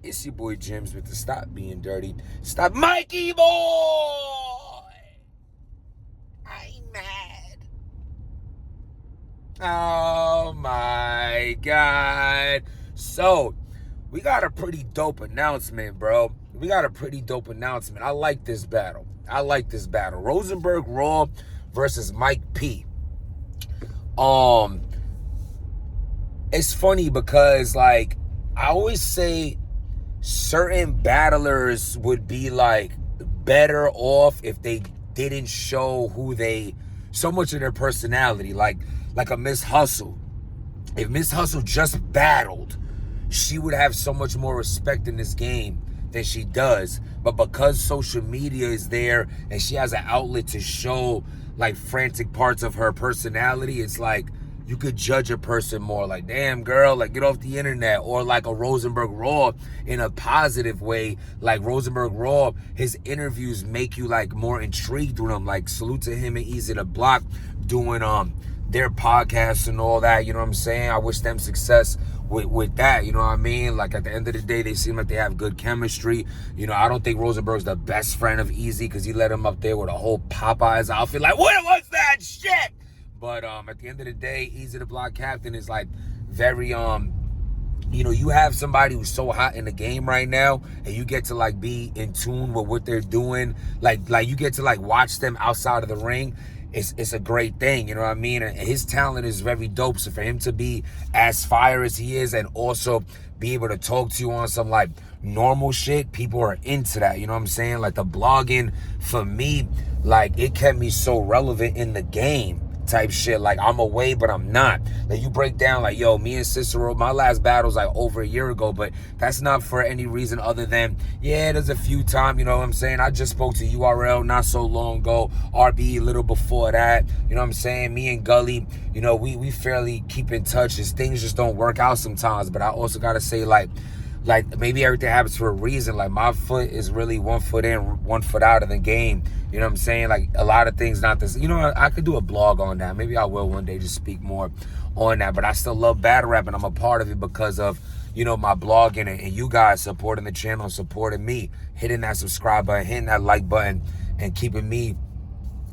It's your boy Jims with the Stop Being Dirty. Stop Mikey boy! I'm mad. Oh my God. So, we got a pretty dope announcement, bro. We got a pretty dope announcement. I like this battle. Rosenberg Raw versus Mike P. It's funny because, like, I always say certain battlers would be like better off if they didn't show so much of their personality, like a Miss Hustle. If Miss Hustle just battled, she would have so much more respect in this game than she does. But because social media is there and she has an outlet to show like frantic parts of her personality, it's like you could judge a person more, like, damn girl, like get off the internet. Or like a Rosenberg Raw in a positive way. Like Rosenberg Raw, his interviews make you like more intrigued with him. Like salute to him and Easy to Block doing their podcasts and all that, you know what I'm saying? I wish them success with that, you know what I mean? Like at the end of the day, they seem like they have good chemistry. You know, I don't think Rosenberg's the best friend of Easy because he let him up there with a whole Popeyes outfit. Like, what was that shit? But at the end of the day, Easy to Block Captain is like very you know, you have somebody who's so hot in the game right now, and you get to like be in tune with what they're doing. Like you get to like watch them outside of the ring. It's a great thing, you know what I mean? And his talent is very dope. So for him to be as fire as he is and also be able to talk to you on some like normal shit, people are into that, you know what I'm saying? Like the blogging, for me, like it kept me so relevant in the game type shit. Like I'm away, but I'm not. Like you break down like, yo, me and Cicero, my last battle's like over a year ago, but that's not for any reason other than, yeah, there's a few times, you know what I'm saying? I just spoke to URL not so long ago, RB a little before that, you know what I'm saying? Me and Gully, you know, we fairly keep in touch as things just don't work out sometimes. But I also gotta say like maybe everything happens for a reason. Like my foot is really 1 foot in, 1 foot out of the game. You know what I'm saying? Like a lot of things not this. You know, I could do a blog on that. Maybe I will one day just speak more on that. But I still love battle rap and I'm a part of it because of, you know, my blogging and you guys supporting the channel and supporting me, hitting that subscribe button, hitting that like button, and keeping me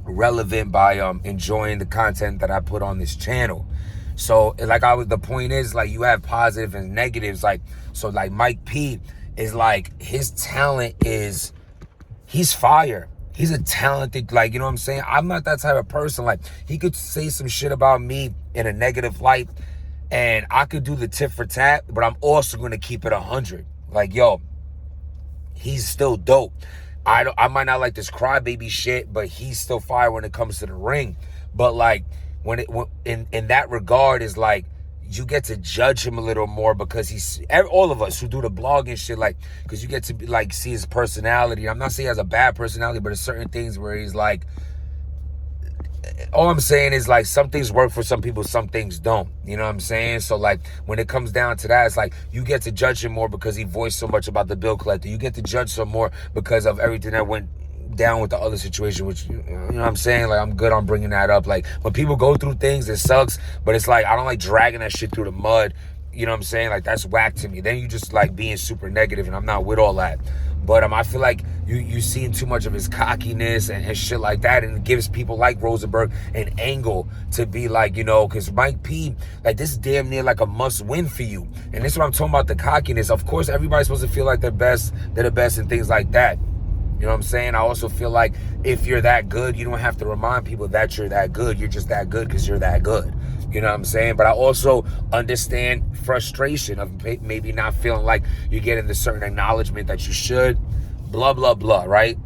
relevant by enjoying the content that I put on this channel. So like the point is like you have positive and negatives. Like, so like Mike P is like, his talent is, he's fire. He's a talented, like, you know what I'm saying? I'm not that type of person. Like he could say some shit about me in a negative light and I could do the tit for tat, but I'm also going to keep it 100. Like, yo, he's still dope. I might not like this crybaby shit, but he's still fire when it comes to the ring. But like, in that regard is like, you get to judge him a little more because all of us who do the blog and shit, like, because you get to be, like, see his personality. I'm not saying he has a bad personality, but there's certain things where he's like, all I'm saying is like some things work for some people, some things don't. You know what I'm saying? So like when it comes down to that, it's like you get to judge him more because he voiced so much about the bill collector. You get to judge some more because of everything that went down with the other situation, which, you know what I'm saying? Like I'm good on bringing that up. Like when people go through things, it sucks, but it's like I don't like dragging that shit through the mud. You know what I'm saying? Like that's whack to me. Then you just like being super negative, and I'm not with all that. But I feel like you seen too much of his cockiness and shit like that, and it gives people like Rosenberg an angle to be like, you know, because Mike P, like this is damn near like a must win for you. And this is what I'm talking about, the cockiness. Of course, everybody's supposed to feel like they're the best and things like that. You know what I'm saying? I also feel like if you're that good, you don't have to remind people that you're that good. You're just that good because you're that good. You know what I'm saying? But I also understand frustration of maybe not feeling like you're getting the certain acknowledgement that you should. Blah, blah, blah, right?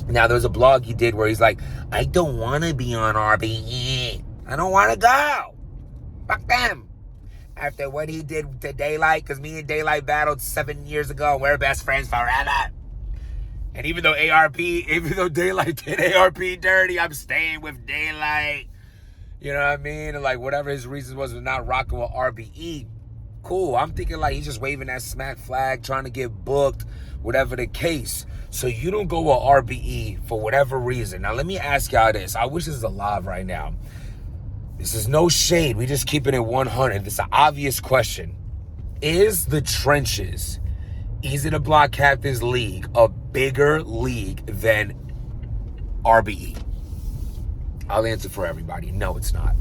Now, there's a blog he did where he's like, I don't want to be on RBE. I don't want to go. Fuck them. After what he did to Daylight, because me and Daylight battled 7 years ago, and we're best friends forever. And even though Daylight did ARP dirty, I'm staying with Daylight. You know what I mean? And like whatever his reason was for not rocking with RBE, cool. I'm thinking like he's just waving that smack flag, trying to get booked, whatever the case. So you don't go with RBE for whatever reason. Now let me ask y'all this. I wish this is alive right now. This is no shade. We just keeping it 100. It's an obvious question. Is the trenches Easy to Block Captains League a bigger league than RBE? I'll answer for everybody. No, it's not.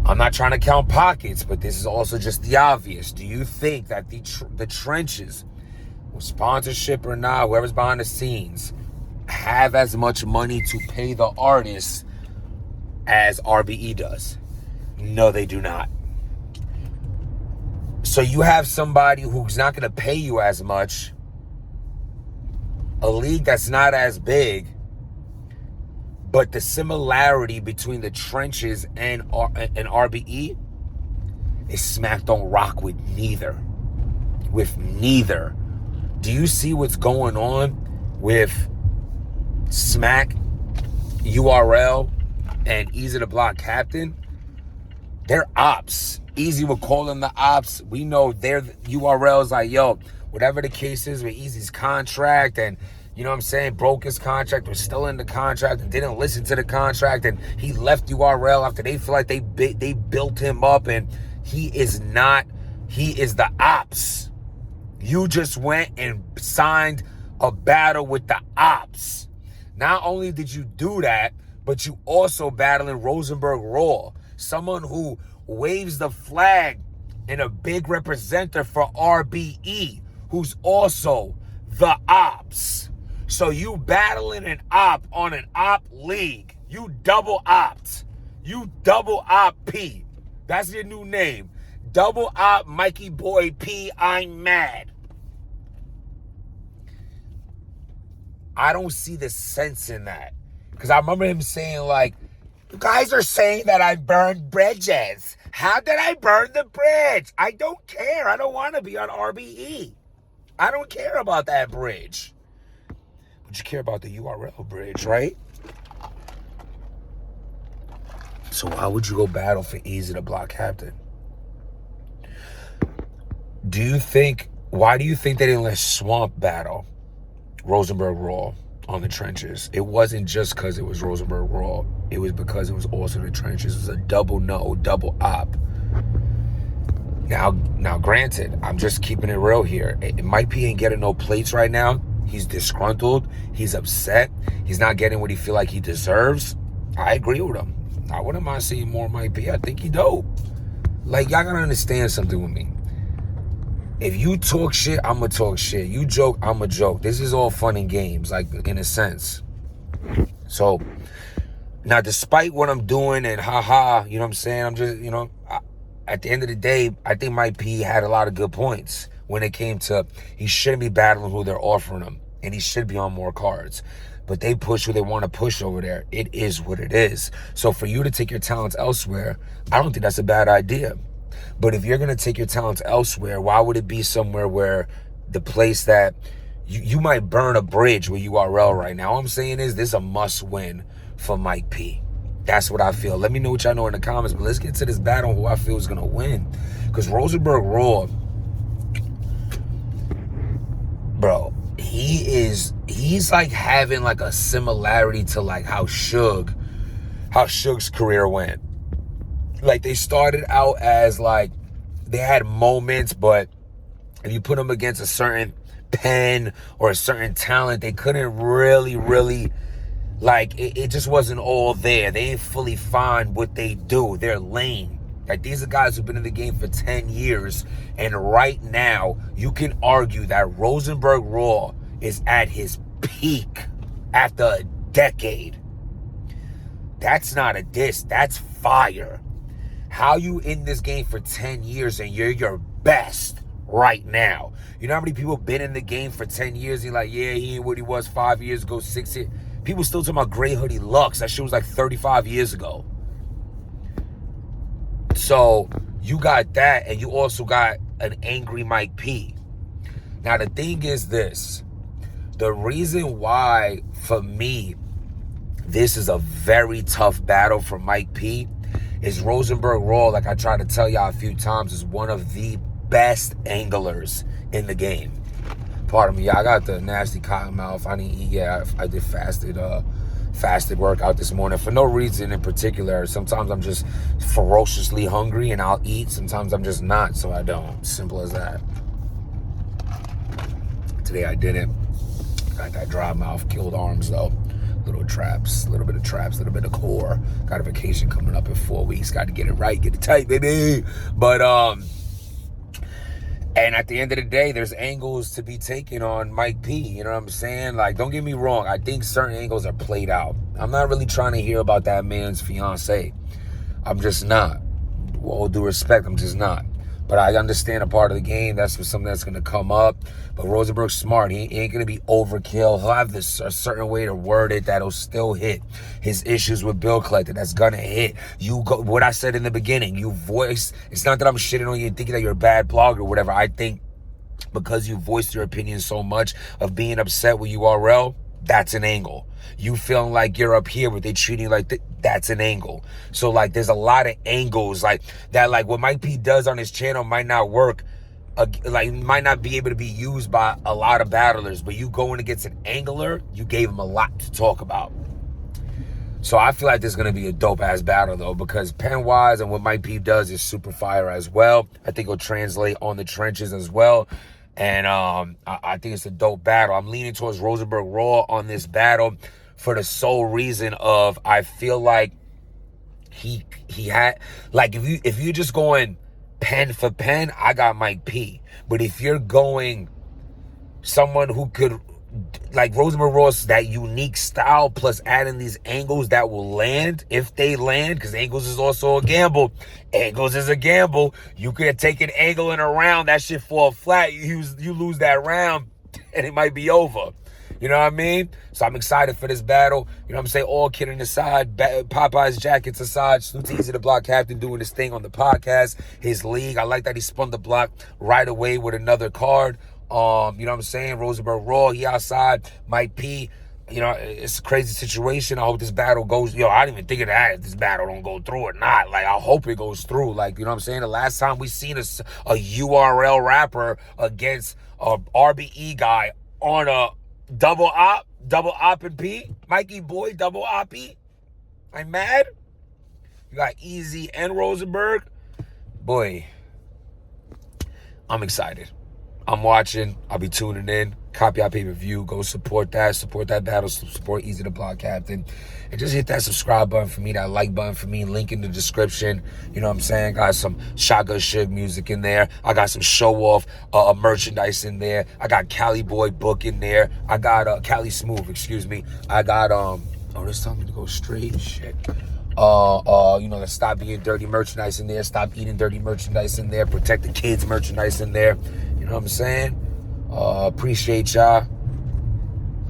I'm not trying to count pockets, but this is also just the obvious. Do you think that the trenches, with sponsorship or not, whoever's behind the scenes, have as much money to pay the artists as RBE does? No, they do not. So you have somebody who's not going to pay you as much, a league that's not as big, but the similarity between the trenches and RBE is Smack don't rock with neither. With neither. Do you see what's going on with Smack, URL, and Easy to Block Captain? They're ops. Easy will call them the ops. We know their URL's like, yo, whatever the case is with Easy's contract, and you know what I'm saying, broke his contract, was still in the contract and didn't listen to the contract, and he left URL after they feel like they built him up, and he is the ops. You just went and signed a battle with the ops. Not only did you do that, but you also battling Rosenberg Raw, someone who waves the flag and a big representative for RBE, who's also the ops. So you battling an op on an op league. You double opt. You double op P. That's your new name. Double op Mikey Boy P. I'm mad. I don't see the sense in that. Because I remember him saying, like, you guys are saying that I burned bridges. How did I burn the bridge? I don't care. I don't want to be on RBE. I don't care about that bridge. But you care about the URL bridge, right? So why would you go battle for Easy to Block Captain? Why do you think they didn't let Swamp battle Rosenberg Raw on the trenches? It wasn't just because it was Rosenberg Raw. It was because it was also the trenches. It was a double no, double op. Now, granted, I'm just keeping it real here. Mike P ain't getting no plates right now. He's disgruntled. He's upset. He's not getting what he feel like he deserves. I agree with him. I wouldn't mind seeing more Mike P. I think he dope. Like, y'all gotta understand something with me. If you talk shit, I'ma talk shit. You joke, I'ma joke. This is all fun and games, like, in a sense. So, now, despite what I'm doing and haha, you know what I'm saying? I'm just, at the end of the day, I think Mike P had a lot of good points when it came to he shouldn't be battling who they're offering him, and he should be on more cards. But they push who they want to push over there. It is what it is. So for you to take your talents elsewhere, I don't think that's a bad idea. But if you're going to take your talents elsewhere, why would it be somewhere where the place that you might burn a bridge with URL right now? All I'm saying is this is a must win for Mike P. That's what I feel. Let me know what y'all know in the comments, but let's get to this battle who I feel is going to win. Because Rosenberg Raw, bro, he's like having like a similarity to like how Suge's career went. Like they started out as like, they had moments, but if you put them against a certain pen or a certain talent, they couldn't really, like, it just wasn't all there. They ain't fully find what they do. They're lame. Like, these are guys who've been in the game for 10 years, and right now, you can argue that Rosenberg Raw is at his peak after a decade. That's not a diss. That's fire. How you in this game for 10 years and you're your best right now? You know how many people been in the game for 10 years? You're like, yeah, he ain't what he was 5 years ago, 6 years. People still talking about Gray Hoodie Lux. That shit was like 35 years ago. So you got that, and you also got an angry Mike P. Now the thing is this. The reason why, for me, this is a very tough battle for Mike P is Rosenberg Raw, like I tried to tell y'all a few times, is one of the best anglers in the game. Pardon me, I got the nasty cotton mouth. I didn't eat yet. I did fasted workout this morning for no reason in particular. Sometimes I'm just ferociously hungry and I'll eat. Sometimes I'm just not, so I don't. Simple as that. Today I didn't. Got that dry mouth, killed arms though. Little traps, a little bit of traps, a little bit of core. Got a vacation coming up in 4 weeks. Got to get it right, get it tight, baby. But and at the end of the day, there's angles to be taken on Mike P. You know what I'm saying? Like, don't get me wrong. I think certain angles are played out. I'm not really trying to hear about that man's fiance. I'm just not. With all due respect, I'm just not. But I understand a part of the game. That's something that's going to come up. But Rosenberg's smart. He ain't going to be overkill. He'll have this a certain way to word it that'll still hit. His issues with bill collector, that's going to hit. You go, what I said in the beginning, you voice. It's not that I'm shitting on you and thinking that you're a bad blogger or whatever. I think because you voiced your opinion so much of being upset with URL, that's an angle. You feeling like you're up here, but they treating you like that's an angle. So like, there's a lot of angles like that. Like what Mike P does on his channel might not work, like might not be able to be used by a lot of battlers. But you going against an angler, you gave him a lot to talk about. So I feel like there's gonna be a dope ass battle though, because pen wise and what Mike P does is super fire as well. I think it'll translate on the trenches as well. And I think it's a dope battle. I'm leaning towards Rosenberg Raw on this battle for the sole reason of I feel like he had, like, if you're just going pen for pen, I got Mike P. But if you're going someone who could, like Rosenberg Ross, that unique style plus adding these angles that will land, if they land, because angles is also a gamble. Angles is a gamble. You could take an angle in a round, that shit fall flat. You lose that round, and it might be over. You know what I mean? So I'm excited for this battle. You know what I'm saying? All kidding aside, Popeye's jackets aside, Snoop's Easy to Block Captain doing his thing on the podcast, his league. I like that he spun the block right away with another card. You know what I'm saying? Rosenberg Raw, he outside. Mike P, you know, it's a crazy situation. I hope this battle goes, I didn't even think of that if this battle don't go through or not. Like, I hope it goes through. Like, you know what I'm saying? The last time we seen a URL rapper against a RBE guy on a double op and P, Mikey boy, double oppy. I'm mad. You got Easy and Rosenberg. Boy, I'm excited. I'm watching. I'll be tuning in. Copy our pay-per-view. Go support that. Support that battle. Support Easy to Block Captain. And just hit that subscribe button for me, that like button for me. Link in the description. You know what I'm saying? Got some Shotgun Suge music in there. I got some show-off merchandise in there. I got Cali Boy book in there. I got Cali Smoov, excuse me. I got, this telling me to go straight. Shit. Let's stop being dirty merchandise in there. Stop eating dirty merchandise in there. Protect the kids merchandise in there. You know what I'm saying? Appreciate y'all.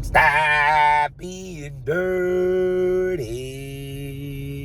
Stop being dirty.